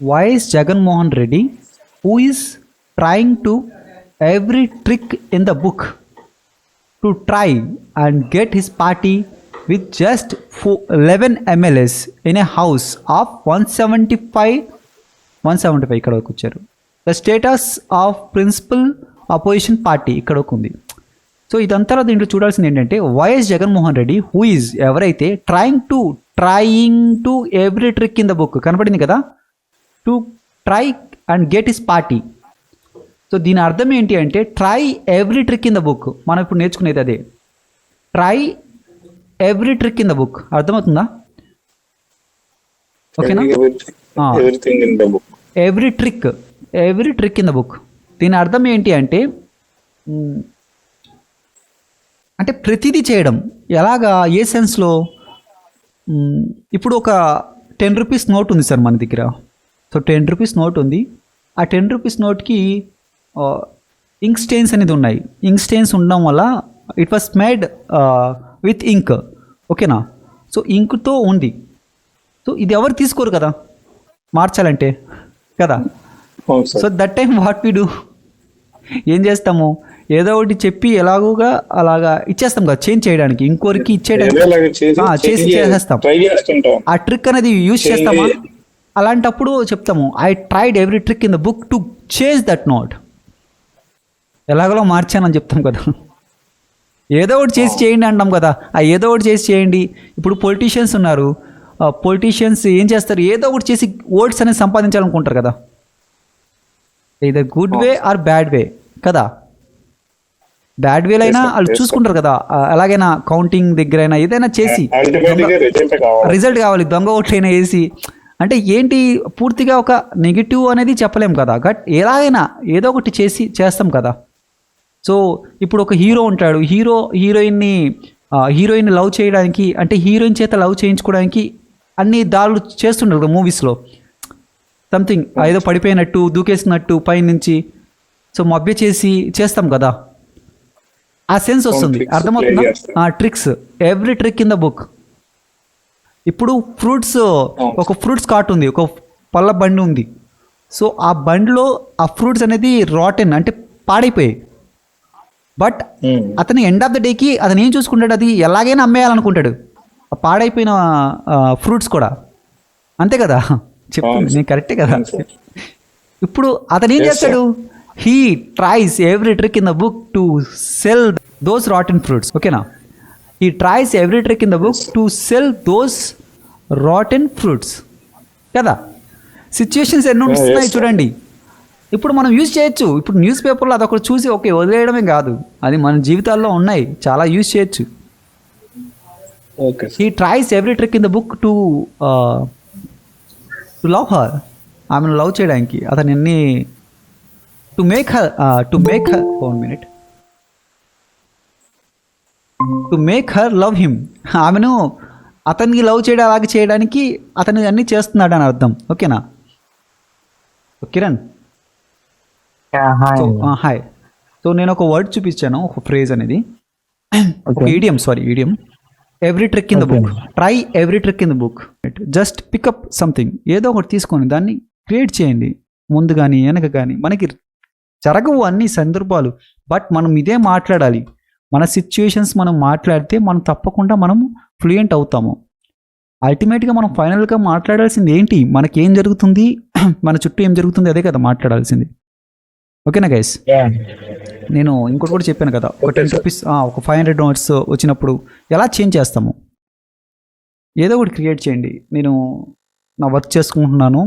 why is Jagan Mohan Reddy, who is trying to every trick in the book to try and get his party with just 11 MLAs in a house of 175 ఇక్కడ వరకు వచ్చారు. The status of principal opposition party ఇక్కడ వరకు ఉంది. So ఇదంతా దీంట్లో చూడాల్సింది ఏంటంటే YS Jaganmohan Reddy who is ఎవరైతే trying to every trick in the book కనపడింది కదా, to try and get his party. So దీని అర్థం ఏంటి అంటే try every trick in the book. మనం ఇప్పుడు నేర్చుకునేది అదే, try every trick in the book. అర్థమవుతుందా? ఓకేనా? Every trick in the book. దీని అర్థం ఏంటి అంటే ప్రతిదీ చేయడం. ఎలాగా? ఏ సెన్స్లో? ఇప్పుడు ఒక 10 రూపీస్ నోట్ ఉంది సార్ మన దగ్గర. సో 10 రూపీస్ నోట్ ఉంది. ఆ 10 రూపీస్ నోట్కి ఇంక్ స్టెయిన్స్ అనేది ఉన్నాయి. ఇంక్ స్టెయిన్స్ ఉండడం వల్ల it was made with ink. ఓకేనా? సో ఇంక్తో ఉంది. సో ఇది ఎవరు తీసుకోరు కదా మార్చాలంటే కదా. So that time what we do, ఏం చేస్తాము? ఏదో ఒకటి చెప్పి ఎలాగోగా అలాగా ఇచ్చేస్తాం కదా, చేంజ్ చేయడానికి, ఇంకోరికి చేసేస్తాం. ఆ ట్రిక్ అనేది యూజ్ చేస్తామా? అలాంటప్పుడు చెప్తాము I tried every trick in the book to change that note. ఎలాగోలా మార్చానని చెప్తాం కదా. ఏదో ఒకటి చేసి చేయండి అంటాం కదా. ఆ ఏదో ఒకటి చేసి చేయండి. ఇప్పుడు పొలిటీషియన్స్ ఉన్నారు. పొలిటీషియన్స్ ఏం చేస్తారు? ఏదో ఒకటి చేసి ఓట్స్ అనేది సంపాదించాలనుకుంటారు కదా. Either good way or bad way కదా. బ్యాడ్ వేలో అయినా వాళ్ళు చూసుకుంటారు కదా. ఎలాగైనా కౌంటింగ్ దగ్గర అయినా ఏదైనా చేసి రిజల్ట్ కావాలి. దొంగ ఓట్లైనా వేసి అంటే ఏంటి, పూర్తిగా ఒక నెగిటివ్ అనేది చెప్పలేం కదా. బట్ ఎలాగైనా ఏదో ఒకటి చేస్తాం కదా. సో ఇప్పుడు ఒక హీరో ఉంటాడు. హీరోయిన్ని లవ్ చేయడానికి, అంటే హీరోయిన్ చేత లవ్ చేయించుకోవడానికి అన్ని దారులు చేస్తుంటారు మూవీస్లో. సంథింగ్ ఏదో పడిపోయినట్టు, దూకేసినట్టు పైనుంచి, సో మభ్య చేస్తాం కదా. ఆ సెన్స్ వస్తుంది. అర్థమవుతుందా? Tricks, every trick in the book. ఇప్పుడు ఒక ఫ్రూట్స్ కార్ట్ ఉంది, ఒక పళ్ళ బండి ఉంది. సో ఆ బండిలో ఆ ఫ్రూట్స్ అనేది రాటెన్ అంటే పాడైపోయాయి. బట్ అతని ఎండ్ ఆఫ్ ద డేకి అతను ఏం చూసుకుంటాడు, అది ఎలాగైనా అమ్మేయాలనుకుంటాడు ఆ పాడైపోయిన ఫ్రూట్స్ కూడా. అంతే కదా? చెప్తుంది నేను కరెక్టే కదా. ఇప్పుడు అతను ఏం చేస్తాడు? He tries every trick in the book to sell those rotten fruits. ఓకేనా? He tries every trick in the book to sell those rotten fruits కదా. సిచ్యుయేషన్స్ ఎన్నో వస్తున్నాయి చూడండి. ఇప్పుడు మనం యూజ్ చేయొచ్చు. ఇప్పుడు న్యూస్ పేపర్లో అదొకటి చూసి ఓకే వదిలేయడమే కాదు, అది మన జీవితాల్లో ఉన్నాయి, చాలా యూజ్ చేయొచ్చు. He tries every trick in the book to love her, ఆమెను లవ్ చేయడానికి. అతను ఎన్ని to make her 1 minute to make her love him. ఆమెను అతనికి లవ్ చేయడానికి అతను అన్నీ చేస్తున్నాడు అని అర్థం. ఓకేనా కిరణ్? హాయ్. సో నేను ఒక వర్డ్ చూపించాను, ఒక ఫ్రేజ్ అనేది, idiom. Every trick in the book, try every trick in the book. Just pick up something, ఏదో ఒకటి తీసుకొని దాన్ని క్రియేట్ చేయండి. ముందు కానీ వెనక కానీ మనకి జరగవు అన్ని సందర్భాలు, బట్ మనం ఇదే మాట్లాడాలి. మన సిచ్యువేషన్స్ మనం మాట్లాడితే మనం తప్పకుండా మనం ఫ్లూయెంట్ అవుతాము. అల్టిమేట్గా మనం ఫైనల్గా మాట్లాడాల్సింది ఏంటి, మనకేం జరుగుతుంది, మన చుట్టూ ఏం జరుగుతుంది, అదే కదా మాట్లాడాల్సింది. ఓకేనా గైస్? నేను ఇంకోటి కూడా చెప్పాను కదా, ఒక 10 రూపీస్ ఒక 500 నోట్స్ వచ్చినప్పుడు ఎలా చేంజ్ చేస్తాము. ఏదో ఒకటి క్రియేట్ చేయండి. నేను నా వర్క్ చేసుకుంటున్నాను.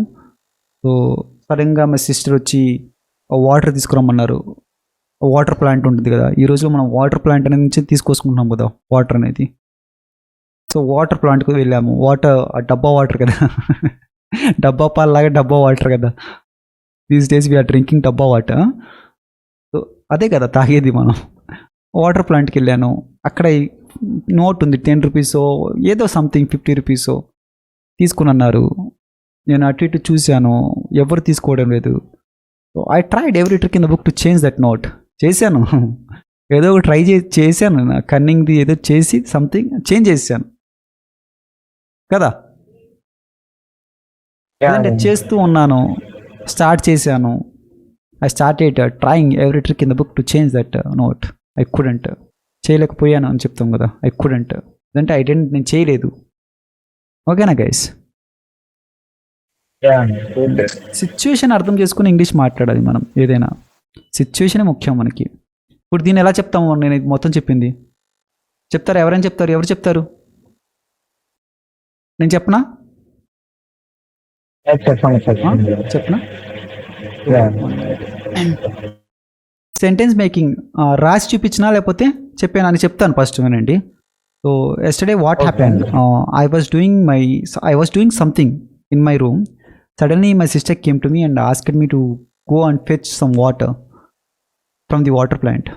సో సడన్గా మా సిస్టర్ వచ్చి వాటర్ తీసుకురమ్మన్నారు. వాటర్ ప్లాంట్ ఉంటుంది కదా, ఈ రోజులో మనం వాటర్ ప్లాంట్ అనేది నుంచి తీసుకొసుకుంటున్నాం కదా వాటర్ అనేది. సో వాటర్ ప్లాంట్కి వెళ్ళాము. డబ్బా వాటర్ కదా, డబ్బా పాలలాగా డబ్బా వాటర్ కదా. దీస్ డేస్ వీఆర్ డ్రింకింగ్ డబ్బా వాటర్. సో అదే కదా తాగేది మనం. వాటర్ ప్లాంట్కి వెళ్ళాను. అక్కడ నోట్ ఉంది 10 రూపీసో ఏదో సంథింగ్ 50 రూపీసో తీసుకుని అన్నారు. నేను అటు ఇటు చూశాను, ఎవరు తీసుకోవడం లేదు. So I tried every trick in the book to change that note. చేశాను, ఏదో ఒక ట్రై చేశాను, కన్నింగ్ది ఏదో చేసి సంథింగ్ చేంజ్ చేశాను కదా. Yeah, లేదంటే చేస్తూ ఉన్నాను, స్టార్ట్ చేశాను. I started trying every trick in the book to change that note. I couldn't. చేయలేకపోయాను అని చెప్తాం కదా, ఐ కుడెంట్. అంటే నేను చేయలేదు. ఓకేనా గైస్? yeah, good. సిచ్యువేషన్ అర్థం చేసుకుని ఇంగ్లీష్ మాట్లాడాలి మనం. ఏదైనా సిచ్యువేషనే ముఖ్యం మనకి. ఇప్పుడు దీన్ని ఎలా చెప్తాము? నేను ఇది మొత్తం చెప్పింది చెప్తారు. ఎవరైనా చెప్తారు? ఎవరు చెప్తారు? నేను చెప్పనా? Yeah, చెప్పండి. చెప్పనా? Yeah. సెంటెన్స్ మేకింగ్ రాసి చూపించినా లేకపోతే చెప్పాను అని చెప్తాను. ఫస్ట్ వినండి. So yesterday what happen, I was doing something in my room. Suddenly my sister came to me and asked me to go and fetch some water from the water plant.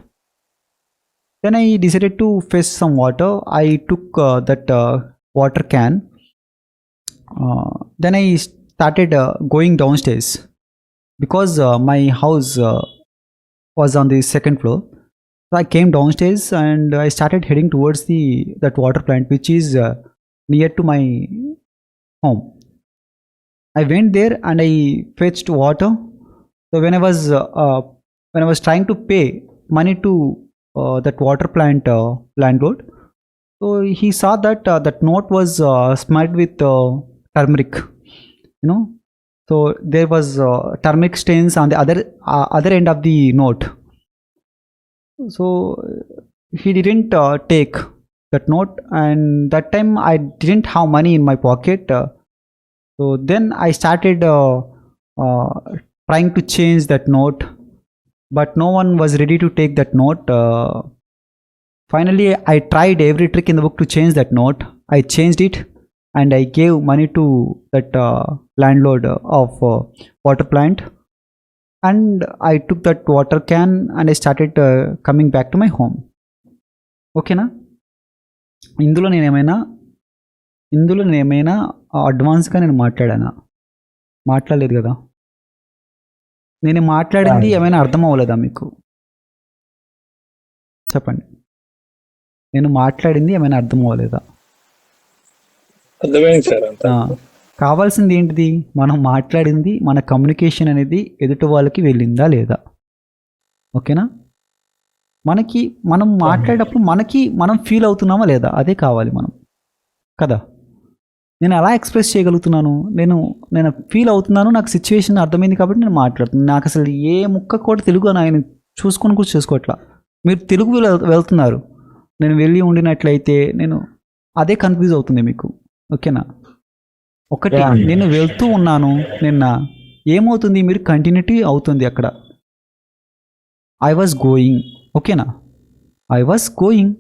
Then I decided to fetch some water. I took that water can. Then I started going downstairs because my house was on the second floor. So I came downstairs and I started heading towards that water plant, which is near to my home. I went there and I fetched water. So when I was trying to pay money to that water plant landlord, so he saw that that note was smudged with turmeric, you know. So there was turmeric stains on the other end of the note. So he didn't take that note, and that time I didn't have money in my pocket. So then I started trying to change that note, but no one was ready to take that note. Finally, I tried every trick in the book to change that note. I changed it and I gave money to that landlord of water plant, and I took that water can and I started coming back to my home. ఓకేనా? ఇందులో నేను ఏమైనా అడ్వాన్స్గా నేను మాట్లాడలేదు కదా. నేను మాట్లాడింది ఏమైనా అర్థం అవ్వలేదా మీకు? చెప్పండి. నేను మాట్లాడింది ఏమైనా అర్థం అవ్వలేదా? అర్థమైంది సార్. కావాల్సింది ఏంటిది? మనం మాట్లాడింది, మన కమ్యూనికేషన్ అనేది ఎదుటి వాళ్ళకి వెళ్ళిందా లేదా? ఓకేనా? మనం మాట్లాడేటప్పుడు మనం ఫీల్ అవుతున్నామా లేదా? అదే కావాలి మనం కదా. నేను ఎలా ఎక్స్ప్రెస్ చేయగలుగుతున్నాను? నేను ఫీల్ అవుతున్నాను, నాకు సిచ్యువేషన్ అర్థమైంది కాబట్టి నేను మాట్లాడుతున్నాను. నాకు అసలు ఏ ముక్క కూడా తెలుగు ఆయన చూసుకొని కూడా చేసుకోవట్లా. మీరు తెలుగు వెళ్తున్నారు, నేను వెళ్ళి ఉండినట్లయితే నేను అదే కన్ఫ్యూజ్ అవుతుంది మీకు. ఓకేనా? ఒకటి, నేను వెళ్తూ ఉన్నాను నిన్న, ఏమవుతుంది? మీరు కంటిన్యూటీ అవుతుంది అక్కడ. I was going. ఓకేనా? I was going.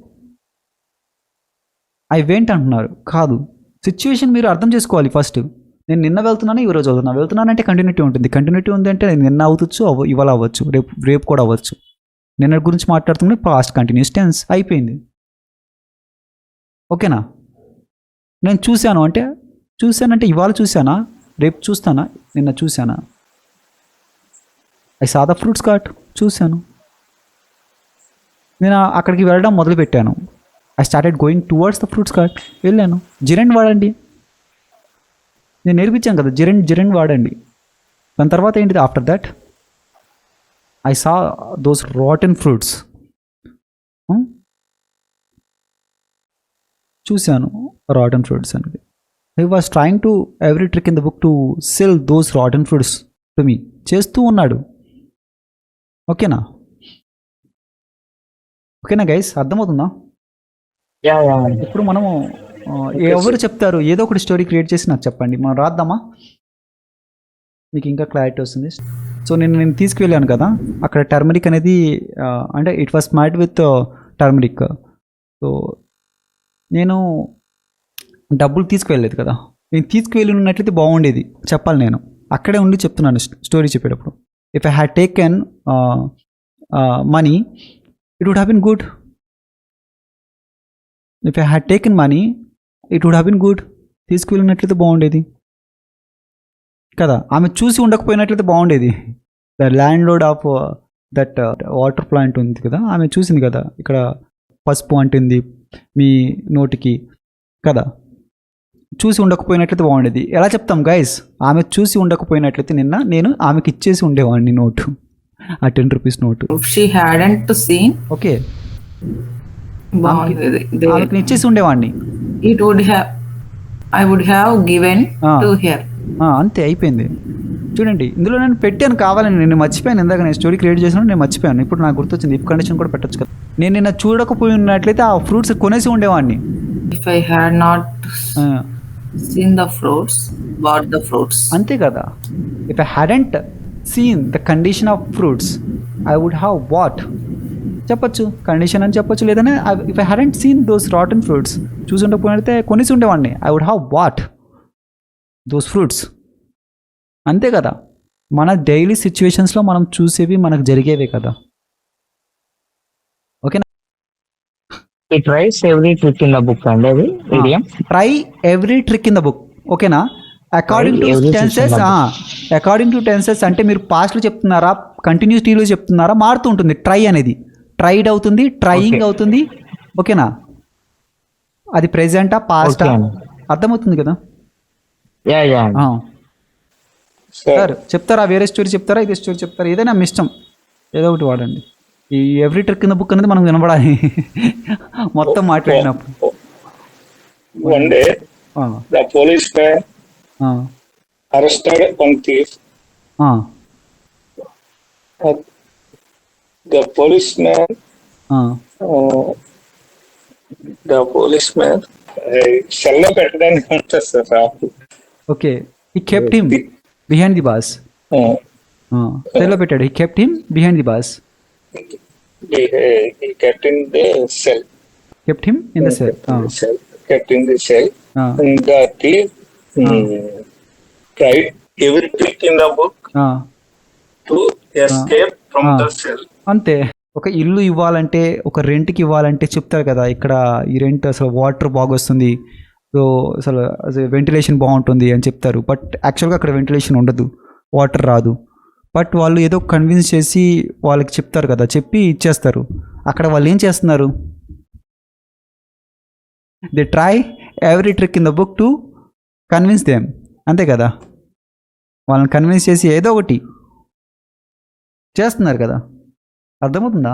I went అంటున్నారు, కాదు. సిచ్యువేషన్ మీరు అర్థం చేసుకోవాలి ఫస్ట్. నేను నిన్న వెళ్తున్నాను, ఈరోజు వెళ్తున్నానంటే కంటిన్యూటీ ఉంటుంది. కంటిన్యూటీ ఉంది అంటే నిన్న అవ్వచ్చు, ఇవాళ అవ్వచ్చు, రేపు కూడా అవ్వచ్చు. నిన్న గురించి మాట్లాడుతుంటే పాస్ట్ కంటిన్యూస్ టెన్స్ అయిపోయింది. ఓకేనా? నేను చూశానంటే ఇవాళ చూశానా, రేపు చూస్తానా, నిన్న చూశానా? I saw the fruits cart, చూశాను. నేను అక్కడికి వెళ్ళడం మొదలుపెట్టాను. I started going towards the fruits cart, వెళ్ళాను. జిరెండ్ వాడండి, నేను నేర్పించాను కదా. జిరెండ్ వాడండి. దాని తర్వాత ఏంటిది? After that I saw those rotten fruits. చూశాను రాటన్ ఫ్రూట్స్ అనేది. He was trying to every trick in the book to sell those rotten fruits to me. చేస్తూ ఉన్నాడు. ఓకేనా గైస్? అర్థమవుతుందా? ఇప్పుడు మనము ఎవరు చెప్తారు? ఏదో ఒకటి స్టోరీ క్రియేట్ చేసి నాకు చెప్పండి, మనం రాద్దామా? మీకు ఇంకా క్లారిటీ వస్తుంది. సో నేను తీసుకువెళ్ళాను కదా, అక్కడ టర్మరిక్ అనేది అంటే it was smart with turmeric. So నేను డబ్బులు తీసుకువెళ్ళలేదు కదా. నేను తీసుకువెళ్ళి ఉన్నట్లయితే బాగుండేది చెప్పాలి. నేను అక్కడే ఉండి చెప్తున్నాను స్టోరీ చెప్పేటప్పుడు. If I had taken money, it would have been good. If I had taken money, it would have been good. తీసుకువెళ్ళినట్లయితే బాగుండేది కదా. ఆమె చూసి ఉండకపోయినట్లయితే బాగుండేది. The landlord of that water plant ఉంది కదా, ఆమె చూసింది కదా, ఇక్కడ పసుపు అంటుంది మీ నోటికి కదా. చూసి ఉండకపోయినట్లయితే బాగుండేది. ఎలా చెప్తాం గైస్? ఆమె చూసి ఉండకపోయినట్లయితే నిన్న నేను ఆమెకి ఇచ్చేసి ఉండేవాడిని నోటు, ఆ 10 rupees note. If she hadn't seen, okay, బాగుండేది. ఆమెకి నేను ఇచ్చేసి ఉండేవాడిని. It would have, I would have given Ah. to her. అంతే, అయిపోయింది. చూడండి, ఇందులో నేను పెట్టాను కావాలని, నేను మర్చిపోయాను. ఇందాక నేను స్టోరీ క్రియేట్ చేసినప్పుడు నేను మర్చిపోయాను. ఇప్పుడు నాకు గుర్తొచ్చింది, ఇఫ్ కండిషన్ కూడా పెట్టచ్చు కదా. నేను నిన్న చూడకపోయినట్లయితే ఆ ఫ్రూట్స్ కొనేసి ఉండేవాడిని. If I had not seen the fruits, bought the fruits. అంతే కదా. If I hadn't seen the condition of fruits I would have bought చెప్పచ్చు, కండిషన్ అని చెప్పొచ్చు. లేదనే if I hadn't seen those rotten fruits, చూసి ఉండకపోయినైతే కొనేసి ఉండేవాడిని. I would have bought those fruits. అంతే కదా. మన డైలీ సిచ్యువేషన్స్లో మనం చూసేవి మనకు జరిగేవే కదా. ఓకేనా? It tries every trick in the book అండి అది idiom. Try every trick in the book. ఓకేనా? According to Try every trick tenses, in the according to tenses అంటే మీరు పాస్ట్లో చెప్తున్నారా, కంటిన్యూస్టీలో చెప్తున్నారా, మారుతూ ఉంటుంది. ట్రై అనేది ట్రైడ్ అవుతుంది, ట్రయింగ్ Okay. అవుతుంది. ఓకేనా? అది ప్రెజెంటా, పాస్టా? Okay. అర్థమవుతుంది కదా. Yeah. సార్ చెప్తారా, వేరే స్టోరీ చెప్తారా, ఇదే స్టోరీ చెప్తారా, ఏదైనా మీ ఇష్టం, ఏదో ఒకటి వాడండి. ఈ every trick in the book అనేది మనకు వినబడాలి మొత్తం మాట్లాడినప్పుడు. One day, ఆ, the policeman ఆ, arrested one thief. ఆ, The policeman, ఆ. సెల్లో పెట్టడానికి ఉంటుంది సార్ రాపు. Okay, he kept him behind the bars. సెల్లో పెట్టాడు. He kept him behind the bars. He kept in the cell. Kept him in the cell. Kept in the cell. And the thief tried every trick in the book to escape from the cell. అంతే. ఒక ఇల్లు ఇవ్వాలంటే, ఒక రెంట్కి ఇవ్వాలంటే చెప్తారు కదా, ఇక్కడ ఈ రెంట్ అసలు వాటర్ బాగా వస్తుంది, సో అసలు వెంటిలేషన్ బాగుంటుంది అని చెప్తారు. బట్ యాక్చువల్గా అక్కడ వెంటిలేషన్ ఉండదు, వాటర్ రాదు. బట్ వాళ్ళు ఏదో కన్విన్స్ చేసి వాళ్ళకి చెప్తారు కదా, చెప్పి ఇచ్చేస్తారు. అక్కడ వాళ్ళు ఏం చేస్తున్నారు? They try every trick in the book to convince them. అంతే కదా. వాళ్ళని కన్విన్స్ చేసి ఏదో ఒకటి చేస్తున్నారు కదా. అర్థమవుతుందా?